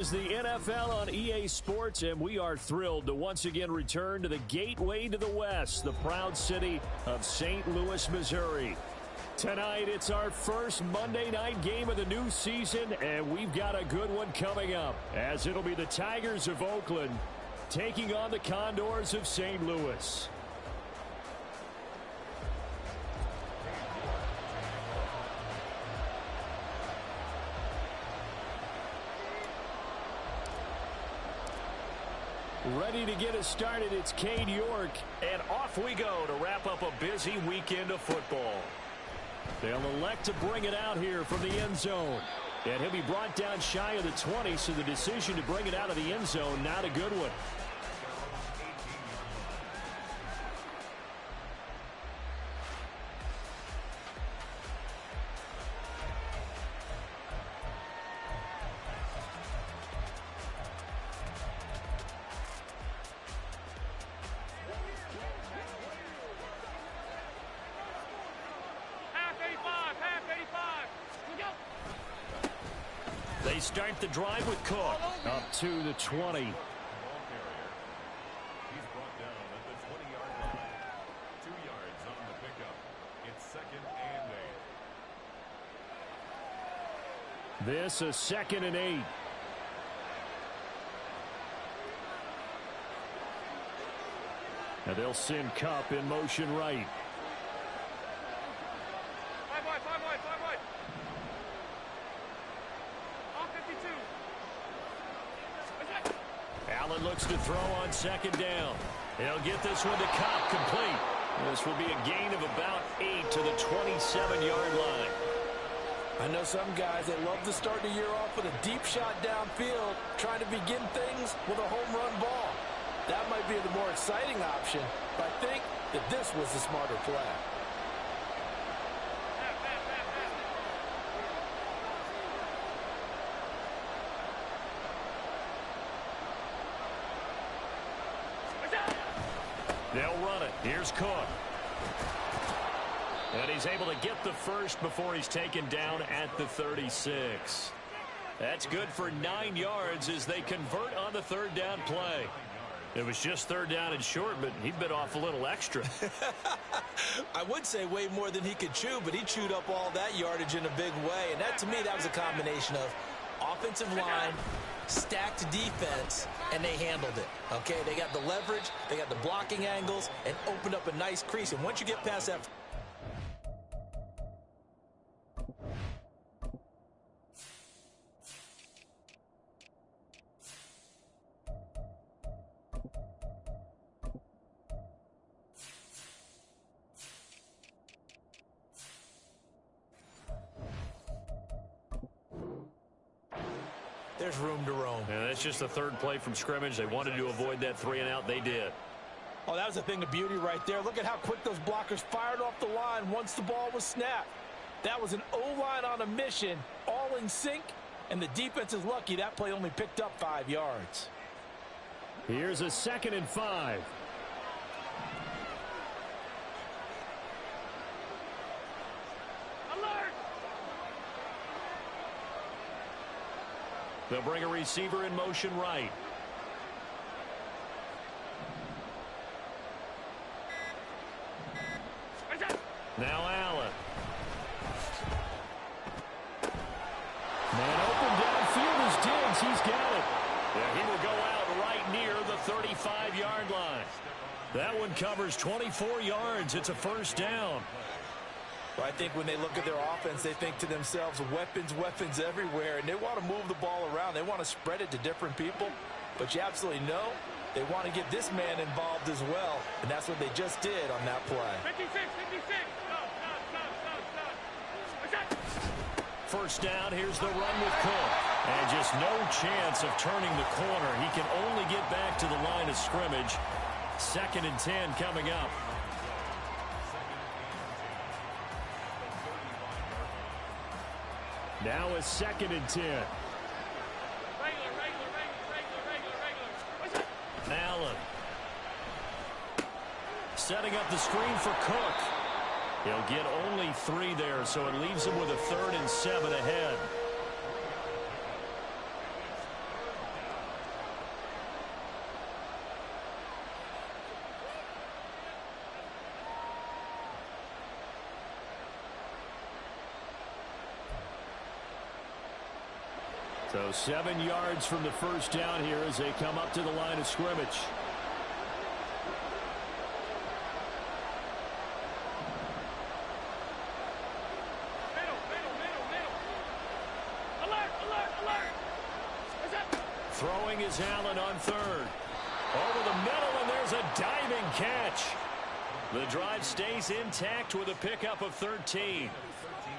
Is the NFL on EA Sports, and we are thrilled to once again return to the gateway to the West, the proud city of St. Louis, Missouri. Tonight, it's our first Monday night game of the new season, and we've got a good one coming up, as it'll be the Tigers of Oakland taking on the Condors of St. Louis. Ready to get us started, it's Cade York. And off we go to wrap up a busy weekend of football. They'll elect to bring it out here from the end zone. And he'll be brought down shy of the 20, so the decision to bring it out of the end zone, not a good one. They start the drive with Cook. Up to the 20. He's brought down at the 20-yard line. 2 yards on the pickup. It's 2nd and 8. This is 2nd and 8. And they'll send Kupp in motion right. Allen looks to throw on 2nd down. He'll get this one to Kupp, complete. This will be a gain of about 8 to the 27-yard line. I know some guys, they love to start the year off with a deep shot downfield, trying to begin things with a home run ball. That might be the more exciting option, but I think that this was the smarter play. They'll run it. Here's Cook. And he's able to get the first before he's taken down at the 36. That's good for 9 yards as they convert on the 3rd down play. It was just 3rd down and short, but he bit off a little extra. I would say way more than he could chew, but he chewed up all that yardage in a big way. And that, to me, that was a combination of offensive line, stacked defense, and they handled it. Okay, they got the leverage, they got the blocking angles, and opened up a nice crease. And once you get past that... There's room to roam. And that's just the 3rd play from scrimmage. They wanted to avoid that 3 and out. They did. Oh, that was a thing of beauty right there. Look at how quick those blockers fired off the line once the ball was snapped. That was an O-line on a mission, all in sync, and the defense is lucky that play only picked up 5 yards. Here's a 2nd and 5. They'll bring a receiver in motion right. Now Allen. Man open downfield is Diggs. He's got it. Yeah, he will go out right near the 35-yard line. That one covers 24 yards. It's a 1st down. Well, I think when they look at their offense, they think to themselves, weapons, weapons everywhere, and they want to move the ball around. They want to spread it to different people, but you absolutely know they want to get this man involved as well, and that's what they just did on that play. 56, 56. First down, here's the run with Cook. And just no chance of turning the corner. He can only get back to the line of scrimmage. 2nd and 10 coming up. Now a 2nd and 10. Allen. Setting up the screen for Cook. He'll get only 3 there, so it leaves him with a 3rd and 7 ahead. So 7 yards from the first down here as they come up to the line of scrimmage. Throwing is Allen on third. Over the middle, and there's a diving catch. The drive stays intact with a pickup of 13.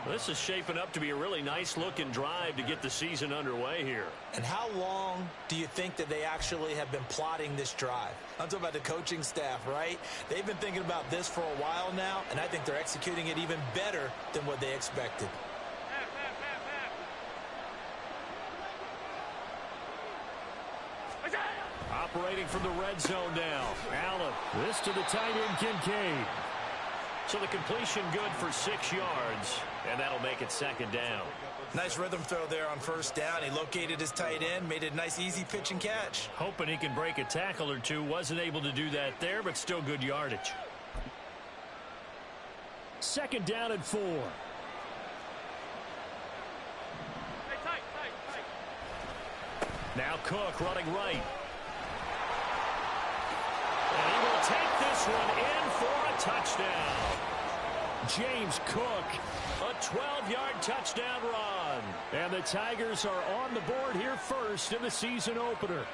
This is shaping up to be a really nice-looking drive to get the season underway here. And how long do you think that they actually have been plotting this drive? I'm talking about the coaching staff, right? They've been thinking about this for a while now, and I think they're executing it even better than what they expected. Operating from the red zone now. Allen. This to the tight end, Kincaid. So the completion good for 6 yards, and that'll make it second down. Nice rhythm throw there on first down. He located his tight end, made it a nice easy pitch and catch. Hoping he can break a tackle or two. Wasn't able to do that there, but still good yardage. Second down and 4. Now Cook running right. And he will take this one in for a touchdown. James Cook, a 12-yard touchdown run. And the Tigers are on the board here first in the season opener.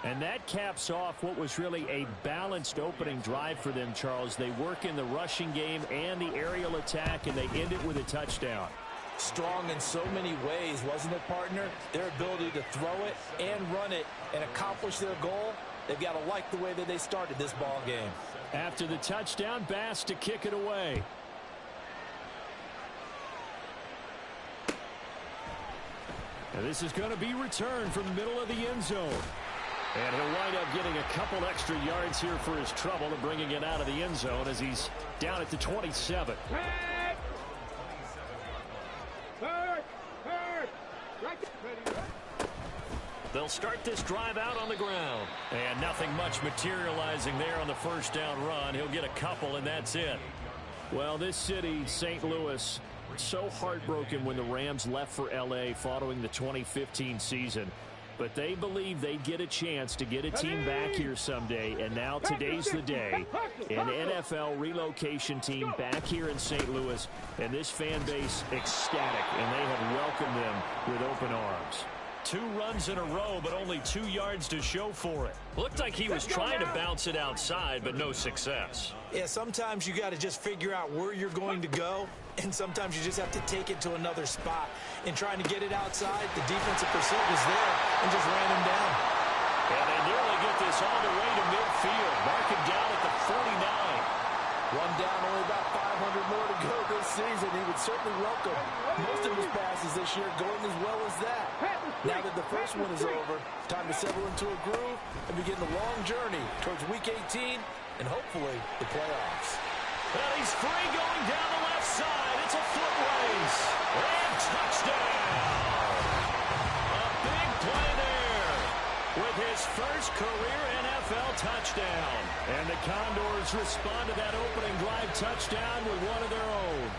And that caps off what was really a balanced opening drive for them, Charles. They work in the rushing game and the aerial attack, and they end it with a touchdown. Strong in so many ways, wasn't it, partner? Their ability to throw it and run it and accomplish their goal, they've got to like the way that they started this ball game. After the touchdown, Bass to kick it away. And this is going to be returned from the middle of the end zone. And he'll wind up getting a couple extra yards here for his trouble and bringing it out of the end zone as he's down at the 27. They'll start this drive out on the ground. And nothing much materializing there on the first down run. He'll get a couple, and that's it. Well, this city, St. Louis, so heartbroken when the Rams left for L.A. following the 2015 season. But they believe they get a chance to get a team back here someday, and now today's the day. An NFL relocation team back here in St. Louis, and this fan base ecstatic, and they have welcomed them with open arms. 2 runs in a row, but only 2 yards to show for it. Looked like he was trying to bounce it outside, but no success. Yeah, sometimes you got to just figure out where you're going to go, and sometimes you just have to take it to another spot. In trying to get it outside, the defensive pursuit was there and just ran him down. And they nearly get this all the way to midfield. Mark him down at the 49. One down, only about 500 more to go this season. He would certainly welcome most of his passes this year going as well as that. Now that the first one is over, time to settle into a groove and begin the long journey towards Week 18 and hopefully the playoffs. And he's free going down the left side. It's a foot race. And touchdown. A big play there with his first career NFL touchdown. And the Condors respond to that opening drive touchdown with one of their own.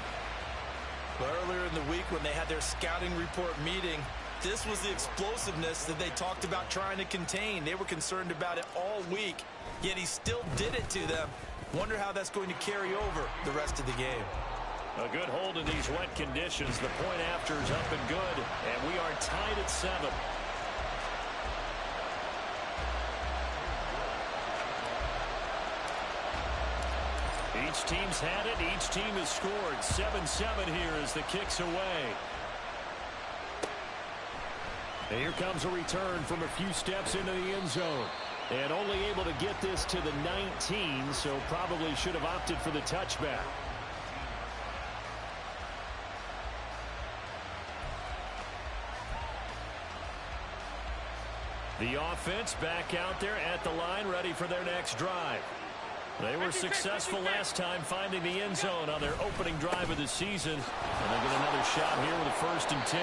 But earlier in the week when they had their scouting report meeting, this was the explosiveness that they talked about trying to contain. They were concerned about it all week, yet he still did it to them. Wonder how that's going to carry over the rest of the game. A good hold in these wet conditions. The point after is up and good, and we are tied at 7. Each team's had it. Each team has scored. 7-7 here as the kick's away. And here comes a return from a few steps into the end zone. And only able to get this to the 19, so probably should have opted for the touchback. The offense back out there at the line, ready for their next drive. They were successful last time finding the end zone on their opening drive of the season. And they get another shot here with a 1st and 10.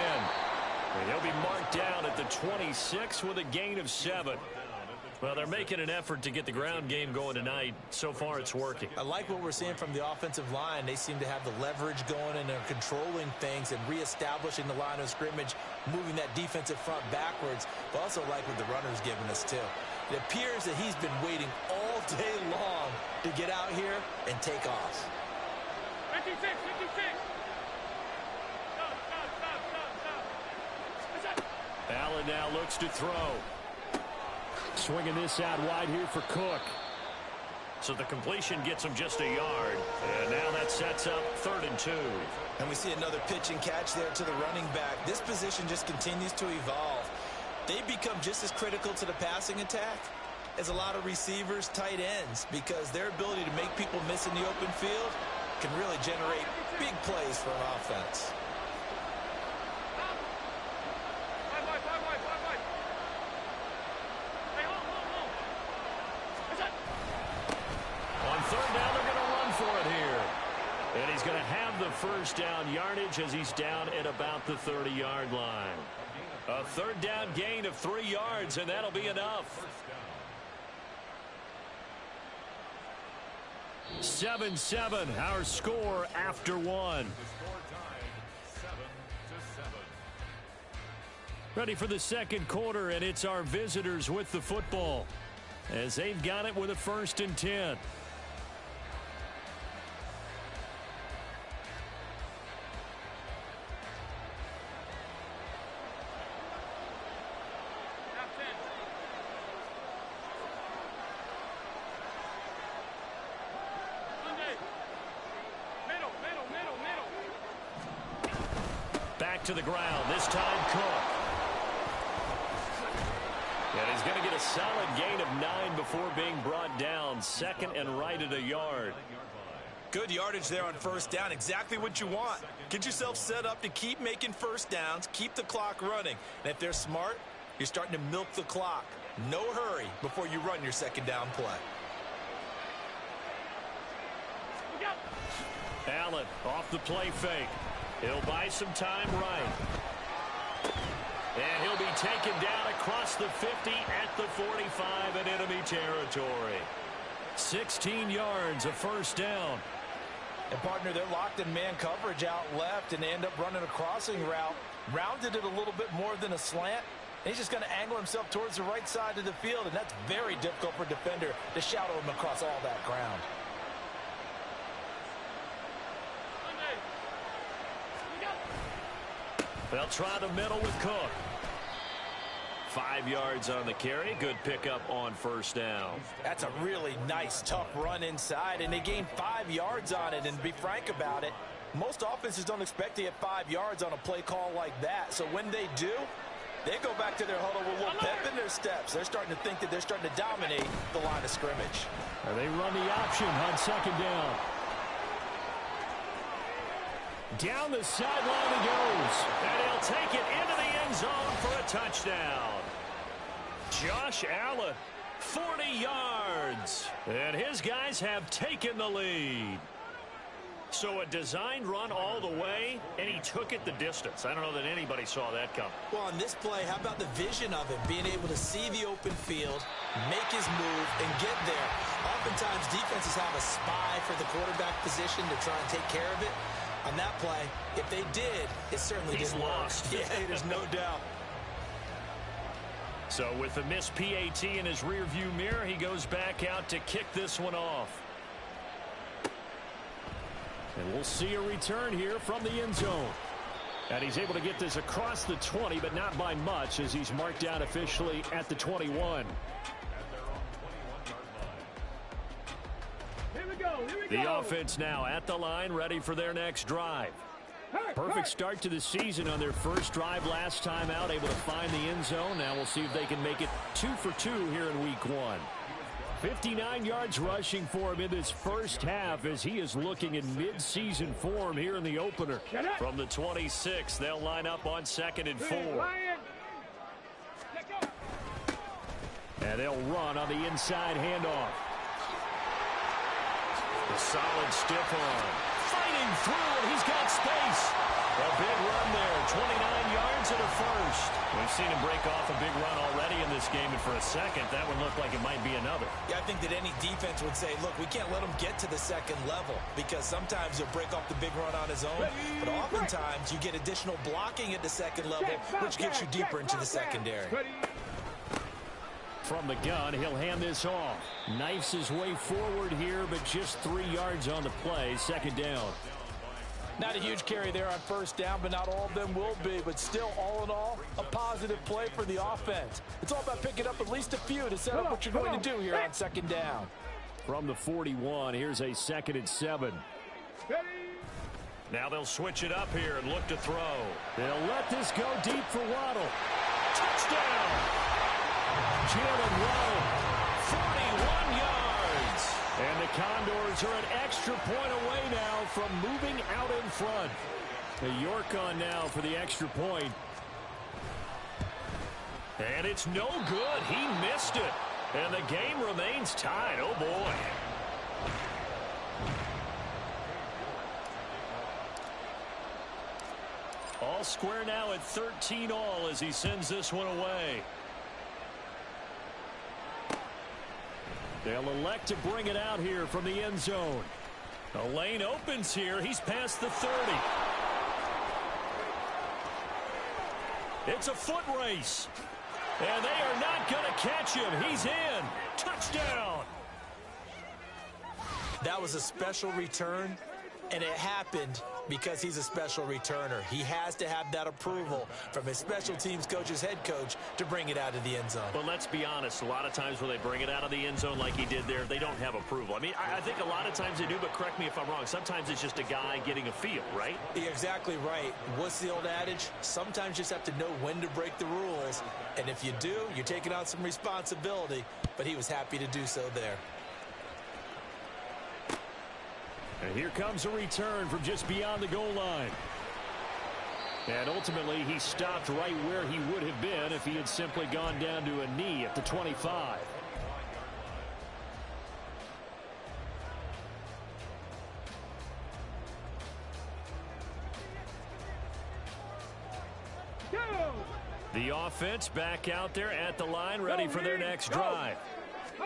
And he'll be marked down at the 26 with a gain of 7. Well, they're making an effort to get the ground game going tonight. So far, it's working. I like what we're seeing from the offensive line. They seem to have the leverage going, and they're controlling things and reestablishing the line of scrimmage, moving that defensive front backwards. But also like what the runner's giving us, too. It appears that he's been waiting all day long to get out here and take off. 56, 56. Allen now looks to throw. Swinging this out wide here for Cook. So the completion gets him just a yard. And now that sets up 3rd and 2. And we see another pitch and catch there to the running back. This position just continues to evolve. They become just as critical to the passing attack as a lot of receivers, tight ends, because their ability to make people miss in the open field can really generate big plays for an offense. On 3rd down, they're going to run for it here. And he's going to have the first down yardage as he's down at about the 30-yard line. A 3rd down gain of 3 yards, and that'll be enough. 7-7, our score after one. Ready for the second quarter, and it's our visitors with the football as they've got it with a 1st and 10. Back to the ground, this time Cook. And he's going to get a solid gain of 9 before being brought down. 2nd and right at a yard. Good yardage there on 1st down. Exactly what you want. Get yourself set up to keep making 1st downs, keep the clock running. And if they're smart, you're starting to milk the clock. No hurry before you run your 2nd down play. Allen off the play fake. He'll buy some time right. And he'll be taken down across the 50 at the 45 in enemy territory. 16 yards, a 1st down. And, partner, they're locked in man coverage out left, and they end up running a crossing route. Rounded it a little bit more than a slant. And he's just going to angle himself towards the right side of the field, and that's very difficult for a defender to shadow him across all that ground. They'll try the middle with Cook. 5 yards on the carry. Good pickup on 1st down. That's a really nice, tough run inside, and they gained 5 yards on it. And to be frank about it, most offenses don't expect to get 5 yards on a play call like that. So when they do, they go back to their huddle with a little pep in their steps. They're starting to think that they're starting to dominate the line of scrimmage. And they run the option on 2nd down. Down the sideline he goes. And he'll take it into the end zone for a touchdown. Josh Allen, 40 yards. And his guys have taken the lead. So a designed run all the way, and he took it the distance. I don't know that anybody saw that coming. Well, on this play, how about the vision of him? Being able to see the open field, make his move, and get there. Oftentimes, defenses have a spy for the quarterback position to try and take care of it. On that play, if they did, it certainly He's didn't lost. work. Yeah, there's no doubt. So with the missed PAT in his rearview mirror, he goes back out to kick this one off. And we'll see a return here from the end zone. And he's able to get this across the 20, but not by much, as he's marked down officially at the 21. The offense now at the line, ready for their next drive. Perfect start to the season on their first drive last time out, able to find the end zone. Now we'll see if they can make it 2 for 2 here in week 1. 59 yards rushing for him in this first half as he is looking in mid-season form here in the opener. From the 26, they'll line up on 2nd and 4. And they'll run on the inside handoff. A solid stiff arm. Fighting through, and he's got space. A big run there, 29 yards and a first. We've seen him break off a big run already in this game, and for a second, that one looked like it might be another. Yeah, I think that any defense would say, look, we can't let him get to the second level, because sometimes he'll break off the big run on his own, but oftentimes you get additional blocking at the second level, which gets you deeper into the secondary. From the gun, he'll hand this off. Knifes his way forward here, but just 3 yards on the play. Second down. Not a huge carry there on first down, but not all of them will be. But still, all in all, a positive play for the offense. It's all about picking up at least a few to set up what you're going to do here on second down. From the 41, here's a 2nd and 7. Now they'll switch it up here and look to throw. They'll let this go deep for Waddle. Touchdown! Jalen Waddle, 41 yards. And the Condors are an extra point away now from moving out in front. York on now for the extra point. And it's no good. He missed it. And the game remains tied. Oh, boy. All square now at 13 all as he sends this one away. They'll elect to bring it out here from the end zone. The lane opens here. He's past the 30. It's a foot race. And they are not going to catch him. He's in. Touchdown. That was a special return, and it happened because he's a special returner. He has to have that approval from his special teams coach's head coach to bring it out of the end zone. But let's be honest, a lot of times when they bring it out of the end zone like he did there, they don't have approval. I mean, I think a lot of times they do, but correct me if I'm wrong. Sometimes it's just a guy getting a feel, right? You're exactly right. What's the old adage? Sometimes you just have to know when to break the rules. And if you do, you're taking on some responsibility. But he was happy to do so there. And here comes a return from just beyond the goal line. And ultimately, he stopped right where he would have been if he had simply gone down to a knee at the 25. The offense back out there at the line, ready for their next drive.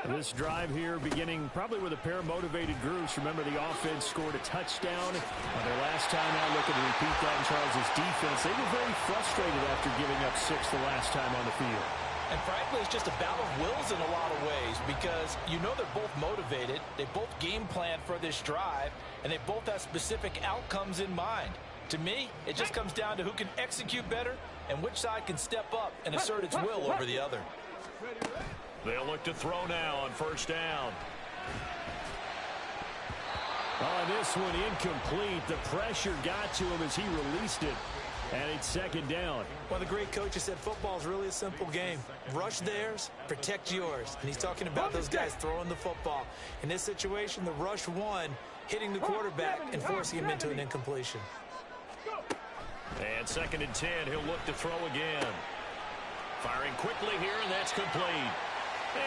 This drive here beginning probably with a pair of motivated groups. Remember, the offense scored a touchdown their last time out. Looking to repeat that in Charles' defense. They were very frustrated after giving up 6 the last time on the field. And frankly, it's just a battle of wills in a lot of ways because you know they're both motivated. They both game plan for this drive, and they both have specific outcomes in mind. To me, it just comes down to who can execute better and which side can step up and assert its will over the other. They'll look to throw now on first down. Oh, this one incomplete. The pressure got to him as he released it. And it's second down. Well, the great coach has said football is really a simple game. Rush theirs, protect yours. And he's talking about those guys throwing the football. In this situation, the rush one, hitting the quarterback and forcing him into an incompletion. And 2nd and 10, he'll look to throw again. Firing quickly here, and that's complete.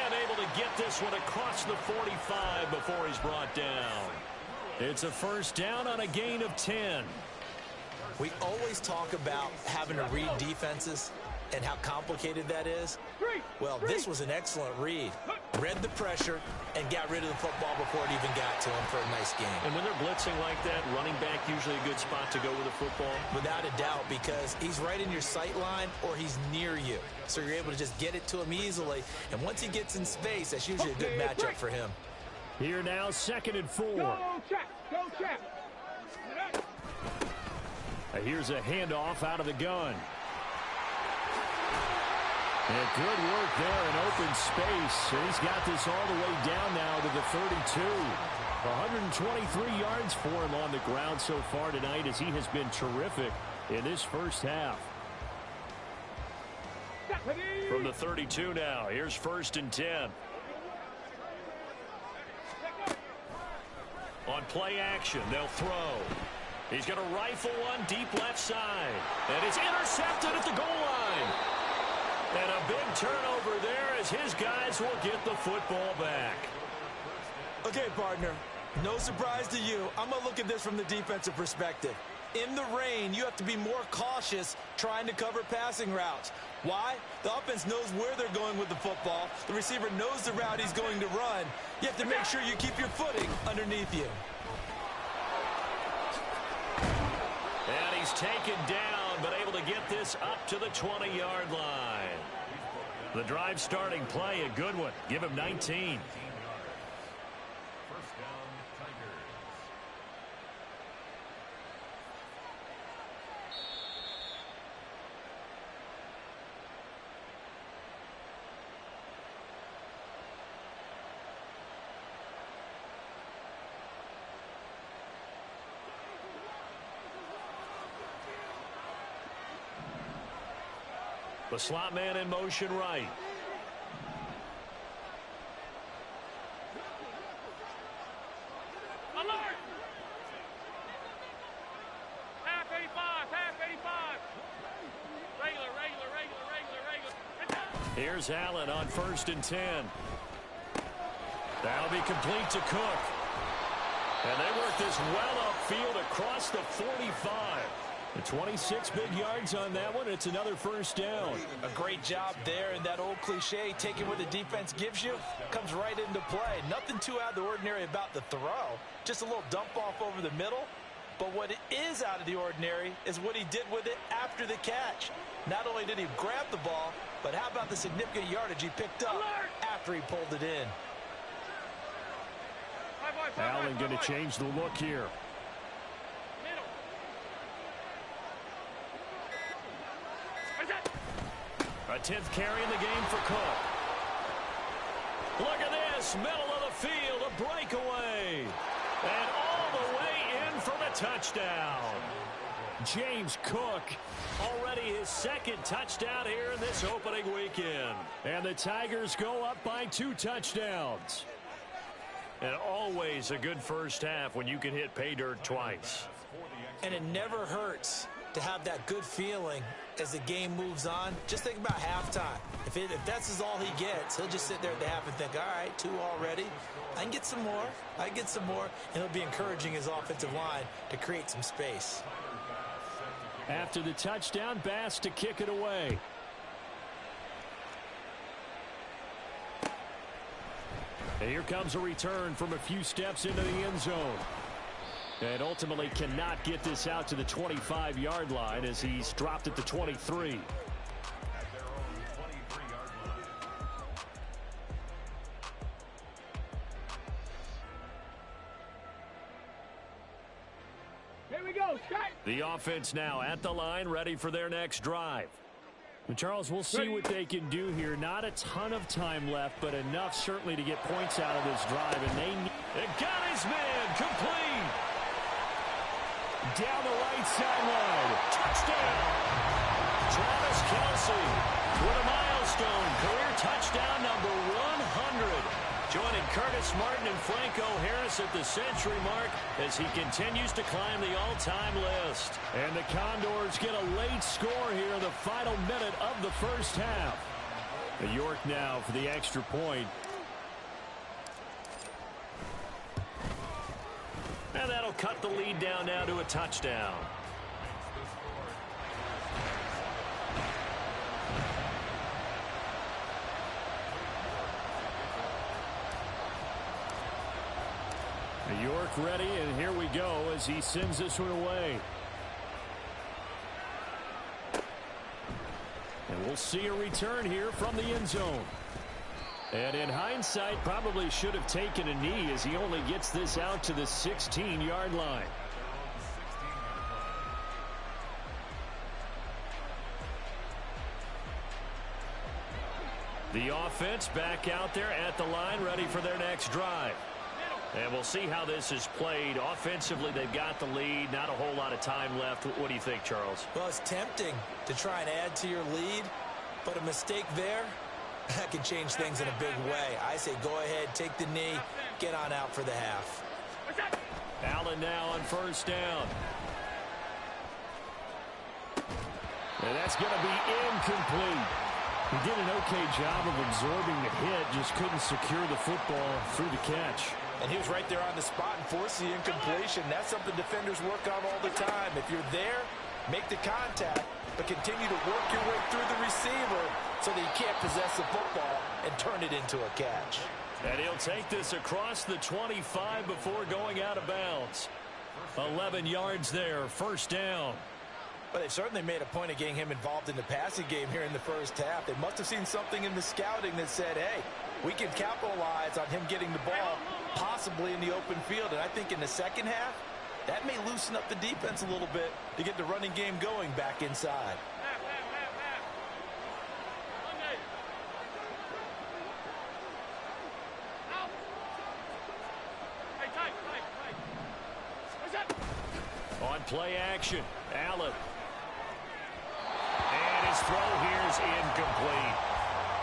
And able to get this one across the 45 before he's brought down. It's a first down on a gain of 10. We always talk about having to read defenses and how complicated that is. Well, this was an excellent read. Read the pressure and got rid of the football before it even got to him for a nice game. And when they're blitzing like that, running back usually a good spot to go with the football? Without a doubt, because he's right in your sight line or he's near you. So you're able to just get it to him easily. And once he gets in space, that's usually a good matchup for him. Here now, 2nd and 4. Go, check. Go, check. Here's a handoff out of the gun. And good work there in open space. And he's got this all the way down now to the 32. 123 yards for him on the ground so far tonight as he has been terrific in this first half. From the 32 now, here's 1st and 10. On play action, they'll throw. He's going to rifle one deep left side. And it's intercepted at the goal line. And a big turnover there as his guys will get the football back. Okay, partner, no surprise to you. I'm going to look at this from the defensive perspective. In the rain, you have to be more cautious trying to cover passing routes. Why? The offense knows where they're going with the football. The receiver knows the route he's going to run. You have to make sure you keep your footing underneath you. And he's taken down, but able to get this up to the 20-yard line. The drive starting play, a good one. Give him 19. First down, Tigers. The slot man in motion right. Alert! Half 85, half 85. Regular. Here's Allen on 1st and 10. That'll be complete to Cook. And they work this well upfield across the 45. The 26 big yards on that one. It's another first down. A great job there, and that old cliche, taking what the defense gives you, comes right into play. Nothing too out of the ordinary about the throw. Just a little dump off over the middle. But what is out of the ordinary is what he did with it after the catch. Not only did he grab the ball, but how about the significant yardage he picked up after he pulled it in. Allen going to change the look here. A 10th carry in the game for Cook. Look at this, middle of the field, a breakaway. And all the way in for the touchdown. James Cook, already his second touchdown here in this opening weekend. And the Tigers go up by 2 touchdowns. And always a good first half when you can hit pay dirt twice. And it never hurts to have that good feeling as the game moves on. Just think about halftime. If that's all he gets, he'll just sit there at the half and think, all right, 2 already. I can get some more. I get some more. And he'll be encouraging his offensive line to create some space. After the touchdown, Bass to kick it away. And here comes a return from a few steps into the end zone. And ultimately cannot get this out to the 25-yard line as he's dropped at the 23. At their own 23-yard line. Here we go, strike. The offense now at the line, ready for their next drive. And Charles, we'll see what they can do here. Not a ton of time left, but enough certainly to get points out of this drive. And they got his man complete. Down the right sideline. Touchdown. Travis Kelce with a milestone. Career touchdown number 100. Joining Curtis Martin and Franco Harris at the century mark as he continues to climb the all-time list. And the Condors get a late score here in the final minute of the first half. New York now for the extra point. And that'll cut the lead down now to a touchdown. New York ready, and here we go as he sends this one away. And we'll see a return here from the end zone. And in hindsight, probably should have taken a knee as he only gets this out to the 16-yard line. The offense back out there at the line, ready for their next drive. And we'll see how this is played. Offensively, they've got the lead. Not a whole lot of time left. What do you think, Charles? Well, it's tempting to try and add to your lead, but a mistake there, that can change things in a big way. I say go ahead, take the knee, get on out for the half. Allen now on first down. And that's going to be incomplete. He did an okay job of absorbing the hit, just couldn't secure the football through the catch. And he was right there on the spot and forced the incompletion. That's something defenders work on all the time. If you're there, make the contact, but continue to work your way through the receiver so that you can't possess the football and turn it into a catch. And he'll take this across the 25 before going out of bounds. 11 yards there, first down. But they certainly made a point of getting him involved in the passing game here in the first half. They must have seen something in the scouting that said, hey, we can capitalize on him getting the ball possibly in the open field. And I think in the second half, that may loosen up the defense a little bit to get the running game going back inside. On play action, Allen. And his throw here is incomplete.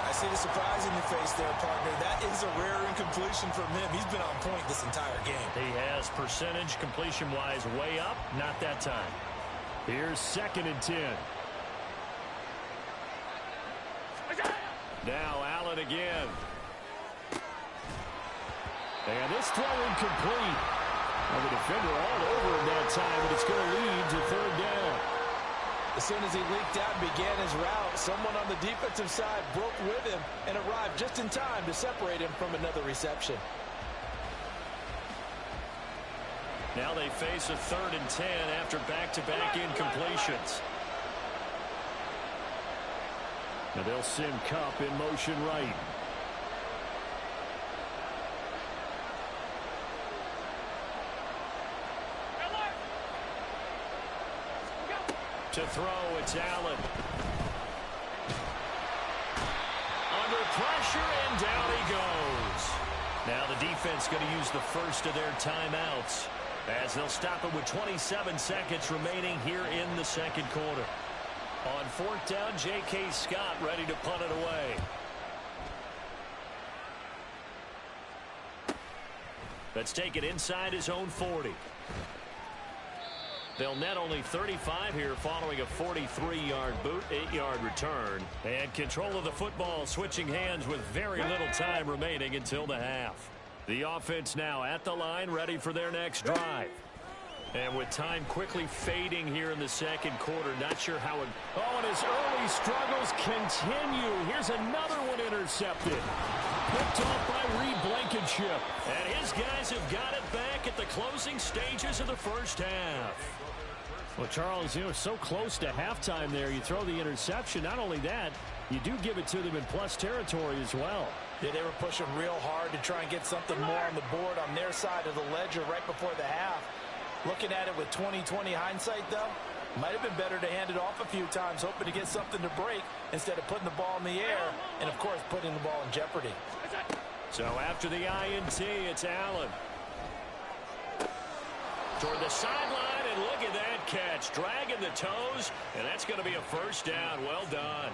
I see the surprise in your face there, partner. That is a rare incompletion from him. He's been on point this entire game. He has percentage completion-wise way up, not that time. Here's 2nd and 10. Now Allen again. And this throw incomplete. Well, the defender all over him that time, but it's going to lead to 3rd down. As soon as he leaked out and began his route, someone on the defensive side broke with him and arrived just in time to separate him from another reception. Now they face a 3rd and 10 after back-to-back incompletions. Now they'll send Kupp in motion right. To throw, it's Allen. Under pressure, and down he goes. Now the defense going to use the first of their timeouts as they'll stop it with 27 seconds remaining here in the 2nd quarter. On 4th down, J.K. Scott ready to punt it away. Let's take it inside his own 40. They'll net only 35 here following a 43-yard boot, 8-yard return. And control of the football switching hands with very little time remaining until the half. The offense now at the line, ready for their next drive. And with time quickly fading here in the 2nd quarter, not sure how it... Oh, and his early struggles continue. Here's another one intercepted. Picked off by Reed Blankenship. And his guys have got it back at the closing stages of the first half. Well, Charles, so close to halftime there. You throw the interception. Not only that, you do give it to them in plus territory as well. Yeah, they were pushing real hard to try and get something more on the board on their side of the ledger right before the half. Looking at it with 20/20 hindsight, though, might have been better to hand it off a few times, hoping to get something to break instead of putting the ball in the air and, of course, putting the ball in jeopardy. So after the INT, it's Allen. Toward the sideline, and look at that catch. Dragging the toes, and that's going to be a first down. Well done.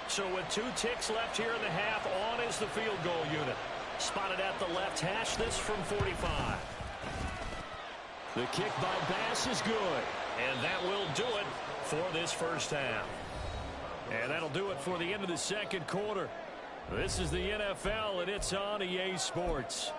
So with 2 ticks left here in the half, on is the field goal unit. Spotted at the left hash, this from 45. The kick by Bass is good, and that will do it for this first half. And that'll do it for the end of the 2nd quarter. This is the NFL, and it's on EA Sports.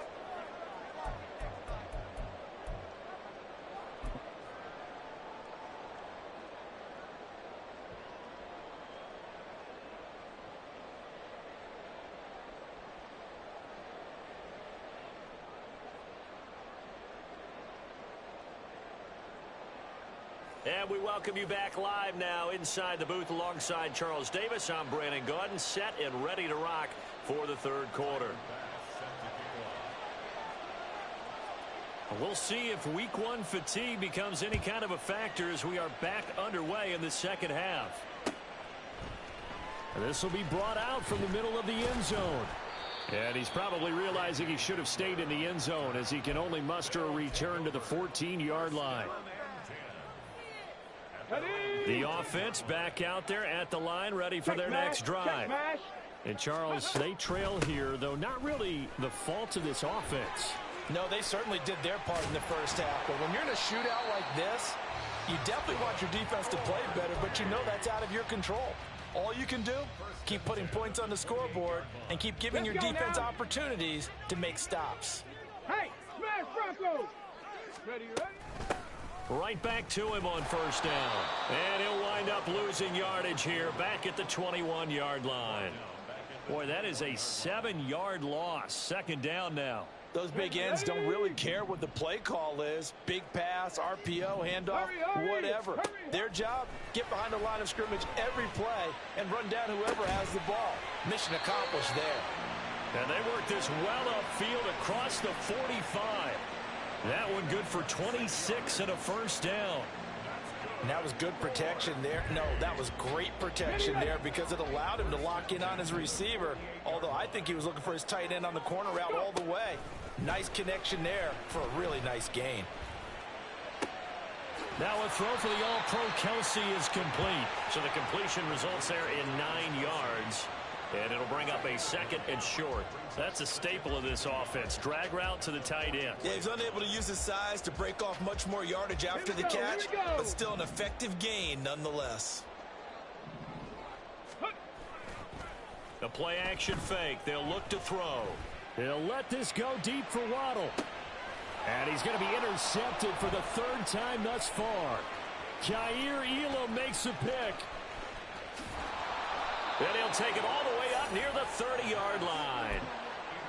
And we welcome you back live now inside the booth alongside Charles Davis. I'm Brandon Gaudin, set and ready to rock for the 3rd quarter. We'll see if week 1 fatigue becomes any kind of a factor as we are back underway in the 2nd half. And this will be brought out from the middle of the end zone. And he's probably realizing he should have stayed in the end zone as he can only muster a return to the 14-yard line. The offense back out there at the line, ready for their next drive. And Charles, they trail here, though not really the fault of this offense. No, they certainly did their part in the first half. But when you're in a shootout like this, you definitely want your defense to play better, but you know that's out of your control. All you can do, keep putting points on the scoreboard and keep giving your defense opportunities to make stops. Right back to him on first down. And he'll wind up losing yardage here back at the 21-yard line. Boy, that is a 7-yard loss. Second down now. Those big ends don't really care what the play call is. Big pass, RPO, handoff, whatever. Their job, get behind the line of scrimmage every play and run down whoever has the ball. Mission accomplished there. And they work this well upfield across the 45. That one good for 26 and a first down. And that was good protection there. No, that was great protection there because it allowed him to lock in on his receiver. Although I think he was looking for his tight end on the corner route all the way. Nice connection there for a really nice gain. Now a throw for the All-Pro Kelsey is complete. So the completion results there in 9 yards. And it'll bring up a second and short. That's a staple of this offense. Drag route to the tight end. Yeah, he's unable to use his size to break off much more yardage after the catch, but still an effective gain nonetheless. The play action fake. They'll look to throw. He'll let this go deep for Waddle. And he's going to be intercepted for the 3rd time thus far. Kaiir Elam makes a pick. And he'll take it all the way up near the 30-yard line.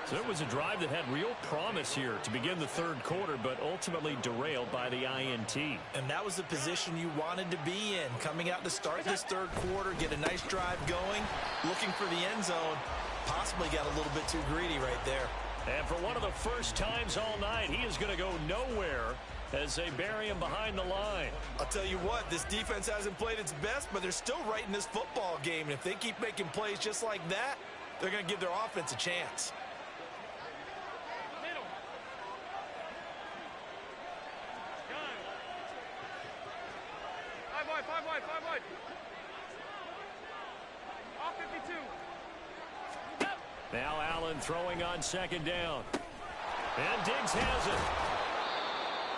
So it was a drive that had real promise here to begin the 3rd quarter, but ultimately derailed by the INT. And that was the position you wanted to be in. Coming out to start this 3rd quarter, get a nice drive going, looking for the end zone. Possibly got a little bit too greedy right there. And for one of the first times all night, he is going to go nowhere as they bury him behind the line. I'll tell you what, this defense hasn't played its best, but they're still right in this football game. And if they keep making plays just like that, they're going to give their offense a chance. Middle. Gun. 5 wide, 5 wide, 5 wide. All 52. Now Allen throwing on 2nd down. And Diggs has it.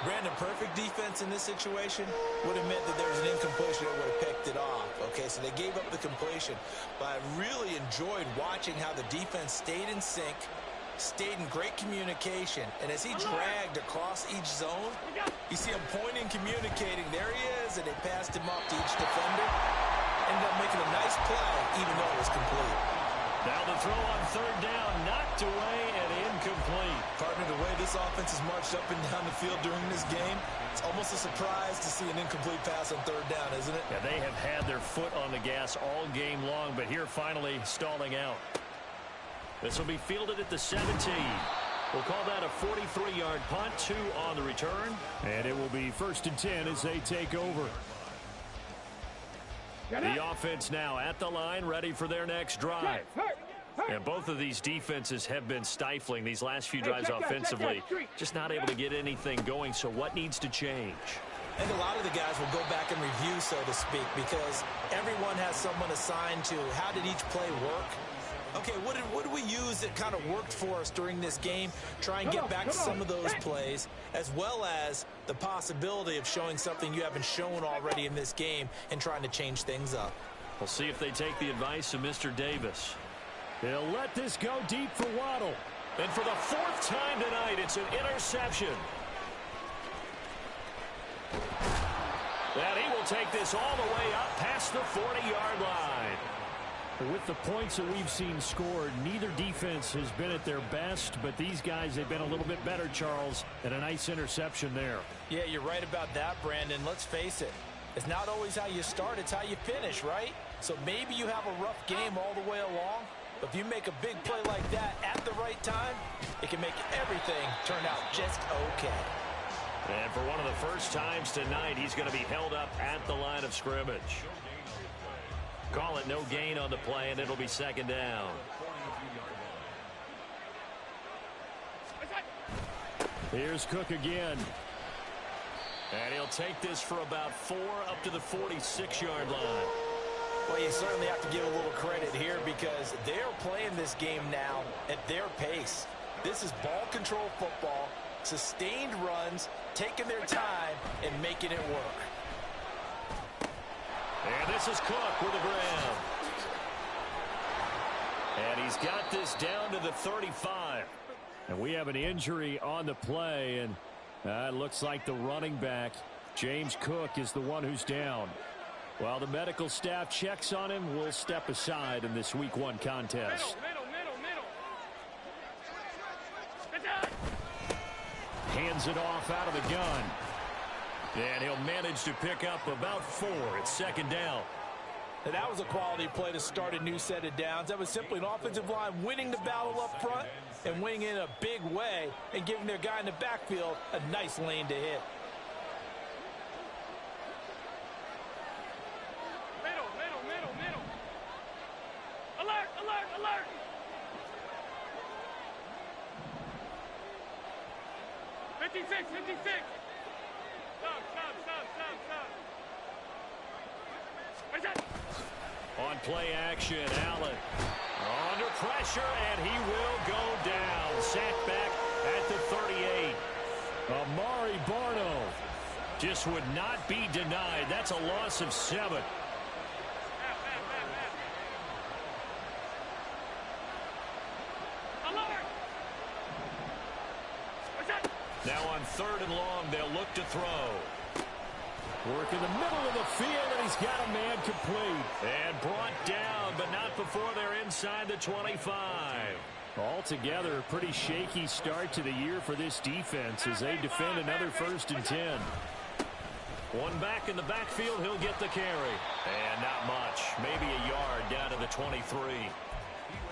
Brandon, perfect defense in this situation would have meant that there was an incompletion that would have picked it off. Okay, so they gave up the completion. But I really enjoyed watching how the defense stayed in sync, stayed in great communication. And as he dragged across each zone, you see him pointing, communicating. There he is, and they passed him off to each defender. Ended up making a nice play, even though it was complete. Now the throw on 3rd down, knocked away and incomplete. Partner, the way this offense has marched up and down the field during this game, it's almost a surprise to see an incomplete pass on 3rd down, isn't it? Yeah, they have had their foot on the gas all game long, but here finally stalling out. This will be fielded at the 17. We'll call that a 43-yard punt, 2 on the return. And it will be 1st and 10 as they take over. The offense now at the line, ready for their next drive. And both of these defenses have been stifling these last few drives offensively. Just not able to get anything going, so what needs to change? And a lot of the guys will go back and review, so to speak, because everyone has someone assigned to how did each play work. Okay, what did we use that kind of worked for us during this game? Try and get back to some of those plays, as well as the possibility of showing something you haven't shown already in this game and trying to change things up. We'll see if they take the advice of Mr. Davis. He'll let this go deep for Waddle. And for the 4th time tonight, it's an interception. And he will take this all the way up past the 40-yard line. With the points that we've seen scored, neither defense has been at their best, but these guys, they've been a little bit better, Charles, and a nice interception there. Yeah, you're right about that, Brandon. Let's face it. It's not always how you start, it's how you finish, right? So maybe you have a rough game all the way along, but if you make a big play like that at the right time, it can make everything turn out just okay. And for one of the first times tonight, he's going to be held up at the line of scrimmage. Call it no gain on the play, and it'll be 2nd down. Here's Cook again. And he'll take this for about 4 up to the 46-yard line. Well, you certainly have to give a little credit here because they're playing this game now at their pace. This is ball control football, sustained runs, taking their time, and making it work. And this is Cook with the grab. And he's got this down to the 35. And we have an injury on the play, and Looks like the running back, James Cook, is the one who's down. While the medical staff checks on him, we'll step aside in this Week 1 contest. Middle. Hands it off out of the gun. And he'll manage to pick up about 4. It's second down. And that was a quality play to start a new set of downs. That was simply an offensive line winning the battle up front and winning in a big way and giving their guy in the backfield a nice lane to hit. Middle. Alert. Fifty-six. Stop. Where's that? On play action, Allen under pressure, and he will go down. Sacked back at the 38. Amari Barno just would not be denied. That's a loss of 7. Alert! Where's that? Now on 3rd and long, they'll look to throw. Work in the middle of the field, and he's got a man complete. And brought down, but not before they're inside the 25. Altogether, a pretty shaky start to the year for this defense as they defend another 1st and 10. One back in the backfield, he'll get the carry. And not much, maybe a yard down to the 23.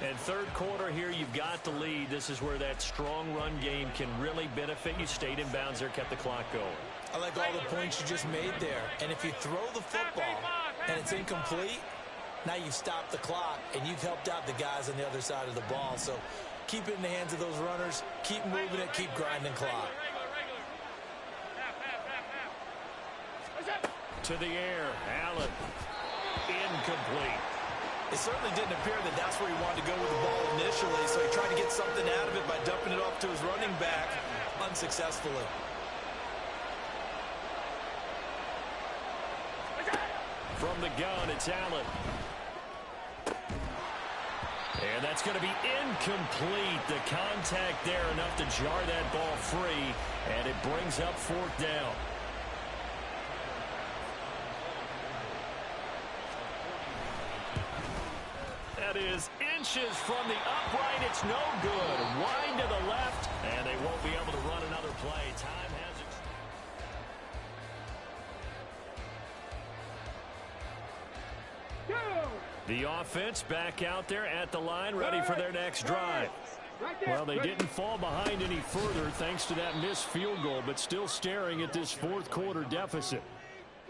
And 3rd quarter here, you've got the lead. This is where that strong run game can really benefit you. Stayed in bounds there, kept the clock going. I like all the points you just made there. And if you throw the football and it's incomplete, now you've stopped the clock and you've helped out the guys on the other side of the ball. So keep it in the hands of those runners. Keep moving it. Keep grinding clock. To the air. Allen. Incomplete. It certainly didn't appear that that's where he wanted to go with the ball initially, so he tried to get something out of it by dumping it off to his running back unsuccessfully. From the gun, it's Allen. And that's going to be incomplete. The contact there enough to jar that ball free, and it brings up 4th down. That is inches from the upright. It's no good. Wide to the left, and they won't be able to run another play. Time has expired. The offense back out there at the line, ready for their next drive. Well, they didn't fall behind any further thanks to that missed field goal, but still staring at this 4th quarter deficit.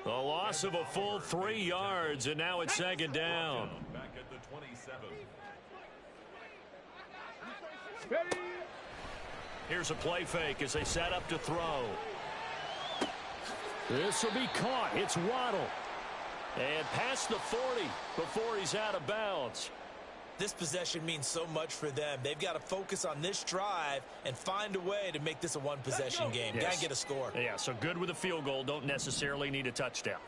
A loss of a full 3 yards, and now it's second down. Back at the 27. Here's a play fake as they set up to throw. This will be caught. It's Waddle. And past the 40 before he's out of bounds. This possession means so much for them. They've got to focus on this drive and find a way to make this a one-possession game. Yes. Got to get a score. Yeah, so good with a field goal. Don't necessarily need a touchdown.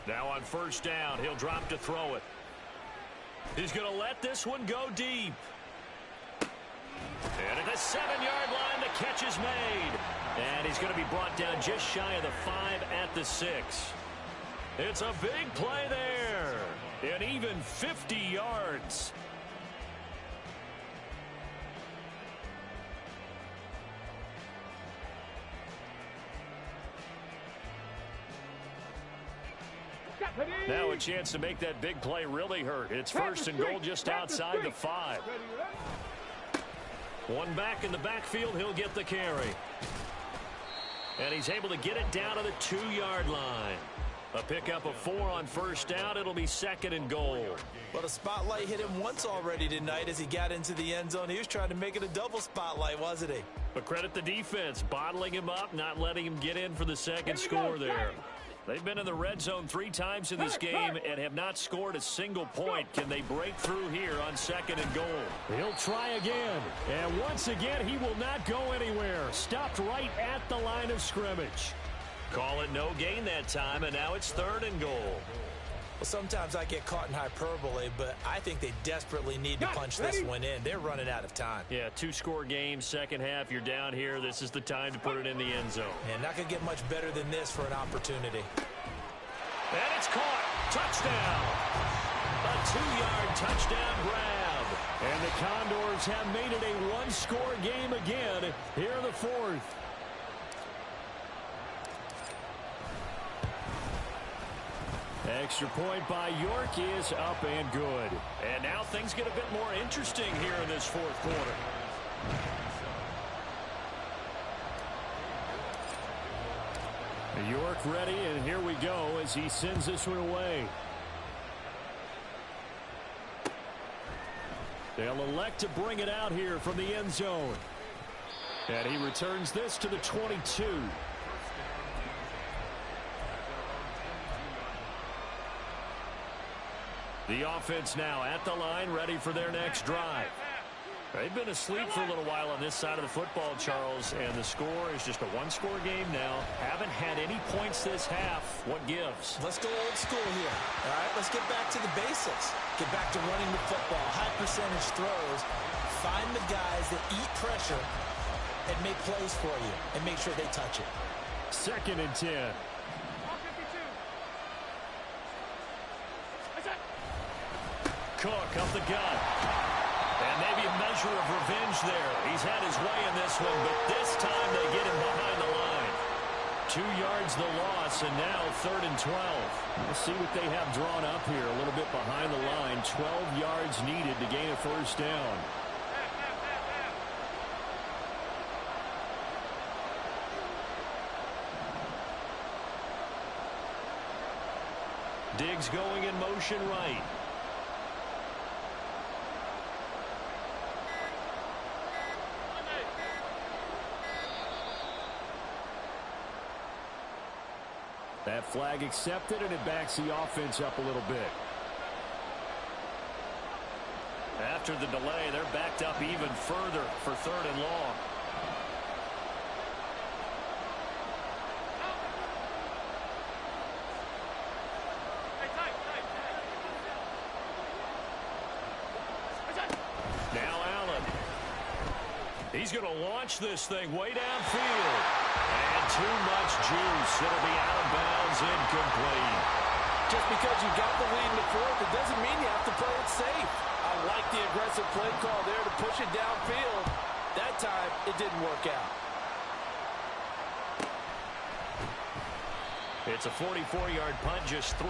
Now on 1st down, he'll drop to throw it. He's going to let this one go deep. And at the 7-yard line, the catch is made. And he's going to be brought down just shy of the 5 at the 6. It's a big play there. And even 50 yards. Now a chance to make that big play really hurt. It's 1st and goal just outside the 5. One back in the backfield, he'll get the carry. And he's able to get it down to the 2-yard line. A pickup of 4 on 1st down. It'll be 2nd and goal. Well, the spotlight hit him once already tonight as he got into the end zone. He was trying to make it a double spotlight, wasn't he? But credit the defense, bottling him up, not letting him get in for the 2nd score there. They've been in the red zone 3 times in this game and have not scored a single point. Can they break through here on 2nd and goal? He'll try again. And once again, he will not go anywhere. Stopped right at the line of scrimmage. Call it no gain that time, and now it's 3rd and goal. Well, sometimes I get caught in hyperbole, but I think they desperately need to punch this one in. They're running out of time. Yeah, two-score game, second half. You're down here. This is the time to put it in the end zone. And not going to get much better than this for an opportunity. And it's caught. Touchdown. A 2-yard touchdown grab. And the Condors have made it a one-score game again here in the fourth. Extra point by York is up and good. And now things get a bit more interesting here in this fourth quarter. York ready, and here we go as he sends this one away. They'll elect to bring it out here from the end zone. And he returns this to the 22. The offense now at the line, ready for their next drive. They've been asleep for a little while on this side of the football, Charles, and the score is just a one-score game now. Haven't had any points this half. What gives? Let's go old school here. All right, let's get back to the basics. Get back to running the football, high percentage throws. Find the guys that eat pressure and make plays for you and make sure they touch it. 2nd and 10. Cook up the gut. And maybe a measure of revenge there. He's had his way in this one, but this time they get him behind the line. 2 yards the loss, and now 3rd and 12. We'll see what they have drawn up here. A little bit behind the line. 12 yards needed to gain a first down. Diggs going in motion right. That flag accepted, and it backs the offense up a little bit. After the delay, they're backed up even further for 3rd and long. Now Allen. He's going to launch this thing way downfield. And too much juice. It'll be out of bounds, incomplete. Just because you got the lead in the fourth, it doesn't mean you have to play it safe. I like the aggressive play call there to push it downfield. That time, it didn't work out. It's a 44-yard punt, just 3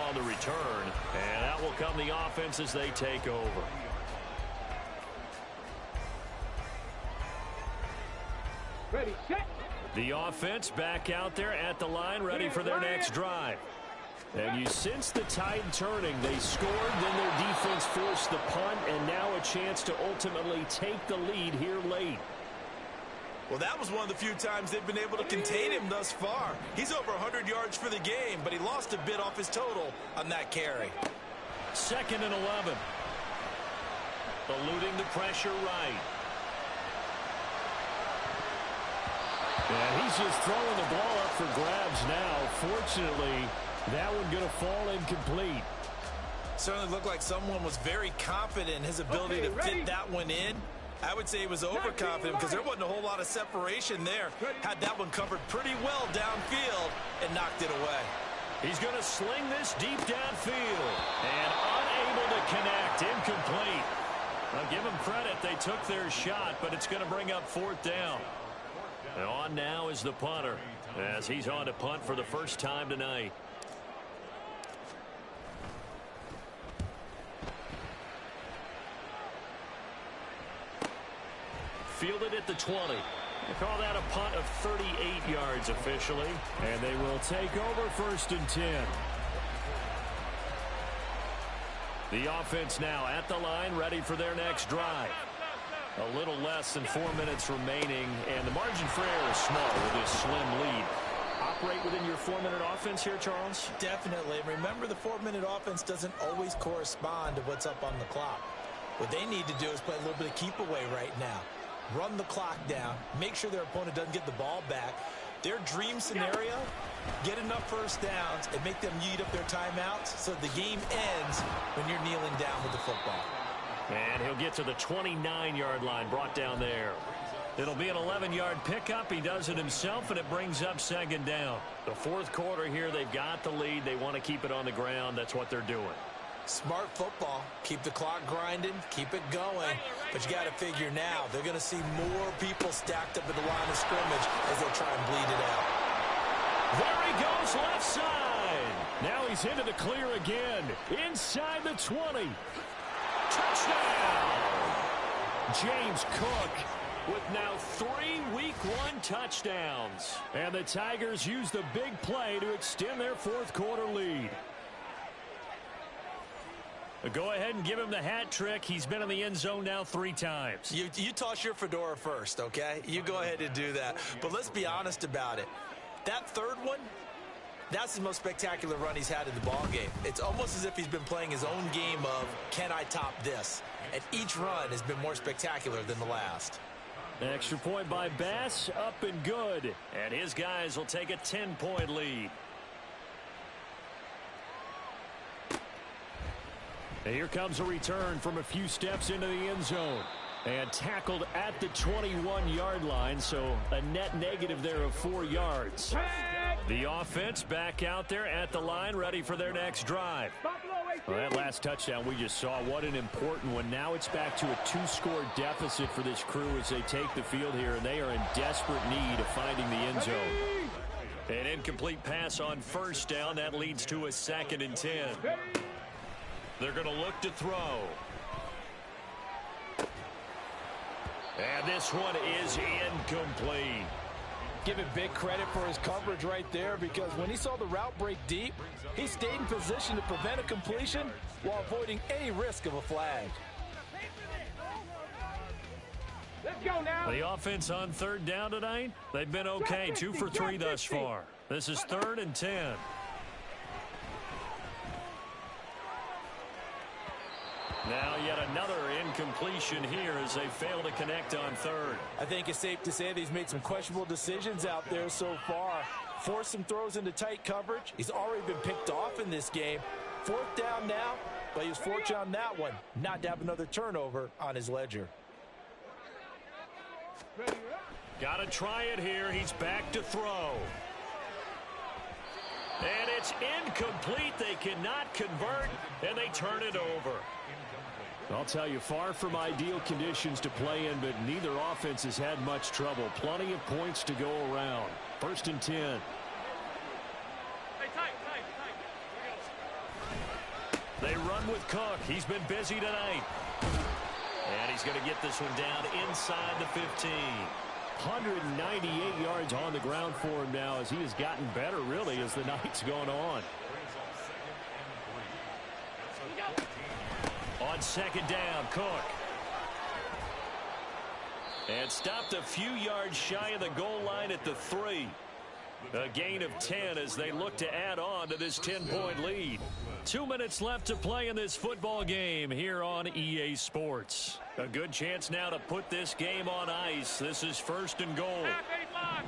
on the return. And out will come the offense as they take over. Ready, set. The offense back out there at the line, ready for their next drive. And you sense the tide turning. They scored, then their defense forced the punt, and now a chance to ultimately take the lead here late. Well, that was one of the few times they've been able to contain him thus far. He's over 100 yards for the game, but he lost a bit off his total on that carry. 2nd and 11. Eluding the pressure right. And he's just throwing the ball up for grabs now. Fortunately, that one going to fall incomplete. Certainly looked like someone was very confident in his ability to fit that one in. I would say he was overconfident because there wasn't a whole lot of separation there. Had that one covered pretty well downfield and knocked it away. He's going to sling this deep downfield and unable to connect. Incomplete. I'll give them credit. They took their shot, but it's going to bring up 4th down. And on now is the punter as he's on to punt for the first time tonight. Fielded at the 20. They call that a punt of 38 yards officially. And they will take over 1st and 10. The offense now at the line, ready for their next drive. A little less than 4 minutes remaining, and the margin for error is small with this slim lead. Operate within your 4-minute offense here, Charles? Definitely. Remember, the 4-minute offense doesn't always correspond to what's up on the clock. What they need to do is play a little bit of keep away right now. Run the clock down, make sure their opponent doesn't get the ball back, Their dream scenario, get enough first downs and make them eat up their timeouts so the game ends when you're kneeling down with the football. And he'll get to the 29-yard line, brought down there. It'll be an 11-yard pickup. He does it himself, and it brings up second down. The fourth quarter here, they've got the lead. They want to keep it on the ground. That's what they're doing. Smart football. Keep the clock grinding. Keep it going. But you got to figure now, they're going to see more people stacked up at the line of scrimmage as they try and bleed it out. There he goes, left side. Now he's into the clear again. Inside the 20. Touchdown! James Cook with now 3 Week 1 touchdowns. And the Tigers use the big play to extend their fourth quarter lead. Go ahead and give him the hat trick. He's been in the end zone now 3 times. You toss your fedora first, okay? You go ahead and do that. But let's be honest about it. That third one, that's the most spectacular run he's had in the ballgame. It's almost as if he's been playing his own game of, can I top this? And each run has been more spectacular than the last. Extra point by Bass, up and good. And his guys will take a 10-point lead. And here comes a return from a few steps into the end zone. And tackled at the 21-yard line, so a net negative there of 4 yards. The offense back out there at the line, ready for their next drive. Well, that last touchdown we just saw, what an important one. Now it's back to a 2-score deficit for this crew as they take the field here, and they are in desperate need of finding the end zone. An incomplete pass on first down. That leads to a 2nd and 10. They're going to look to throw. And this one is incomplete. Give him big credit for his coverage right there, because when he saw the route break deep, he stayed in position to prevent a completion while avoiding any risk of a flag. Let's go now. The offense on third down tonight, they've been okay. 2 for 3 thus far. This is 3rd and 10. Now yet another incompletion here as they fail to connect on third. I think it's safe to say that he's made some questionable decisions out there so far. Forced some throws into tight coverage. He's already been picked off in this game. 4th down now, but he was fortunate on that one not to have another turnover on his ledger. Got to try it here. He's back to throw. And it's incomplete. They cannot convert, and they turn it over. I'll tell you, far from ideal conditions to play in, but neither offense has had much trouble. Plenty of points to go around. 1st and 10. Hey, tight. They run with Cook. He's been busy tonight. And he's going to get this one down inside the 15. 198 yards on the ground for him now as he has gotten better, really, as the night's gone on. On 2nd down, Cook. And stopped a few yards shy of the goal line at the 3. A gain of 10 as they look to add on to this 10-point lead. 2 minutes left to play in this football game here on EA Sports. A good chance now to put this game on ice. This is 1st and goal. Half 85.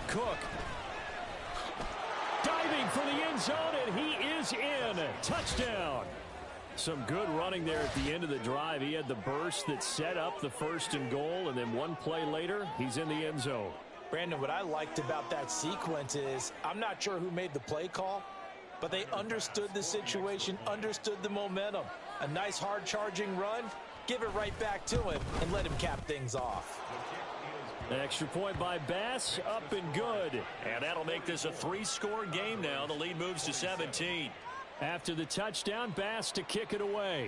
Cook. Diving for the end zone, and he is in. Touchdown. Some good running there at the end of the drive. He had the burst that set up the 1st and goal, and then one play later, he's in the end zone. Brandon, what I liked about that sequence is I'm not sure who made the play call, but they understood the situation, understood the momentum. A nice hard-charging run, give it right back to him, and let him cap things off. Extra point by Bass, up and good. And that'll make this a 3-score game now. The lead moves to 17. After the touchdown, Bass to kick it away.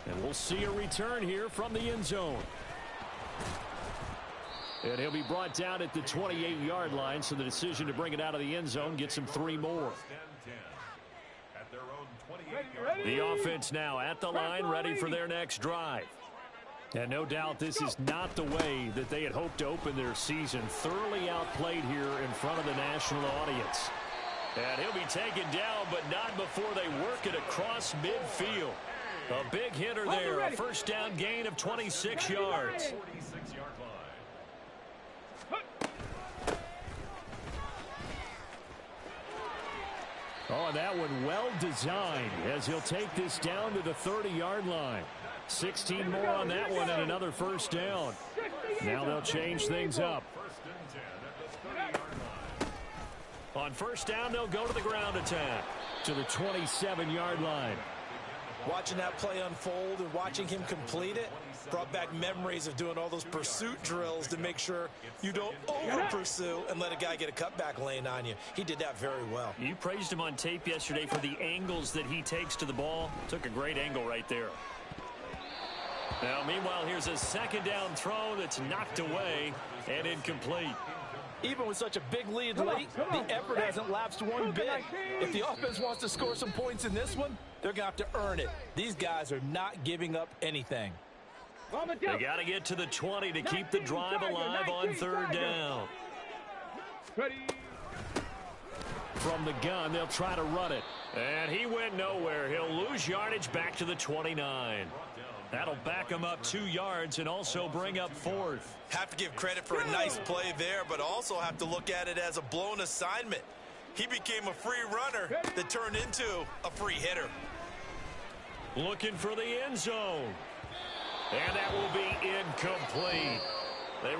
And we'll see a return here from the end zone. And he'll be brought down at the 28-yard line, so the decision to bring it out of the end zone gets him 3 more. The offense now at the line, ready for their next drive. And no doubt this is not the way that they had hoped to open their season. Thoroughly outplayed here in front of the national audience. And he'll be taken down, but not before they work it across midfield. A big hitter there, a first down gain of 26 yards. 46-yard line. Oh, and that one well designed as he'll take this down to the 30-yard line. 16 more on that one and another first down. Now they'll change things up. First and 10 at the 30-yard line. On first down, they'll go to the ground attack to the 27-yard line. Watching that play unfold and watching him complete it brought back memories of doing all those pursuit drills to make sure you don't over-pursue and let a guy get a cutback lane on you. He did that very well. You praised him on tape yesterday for the angles that he takes to the ball. Took a great angle right there. Now, meanwhile, here's a second down throw that's knocked away and incomplete. Even with such a big lead late, the effort hasn't lapsed one bit. If the offense wants to score some points in this one, they're going to have to earn it. These guys are not giving up anything. They got to get to the 20 to keep the drive alive on third down. From the gun, they'll try to run it. And he went nowhere. He'll lose yardage back to the 29. That'll back him up 2 yards and also bring up fourth. Have to give credit for a nice play there, but also have to look at it as a blown assignment. He became a free runner that turned into a free hitter. Looking for the end zone. And that will be incomplete. They were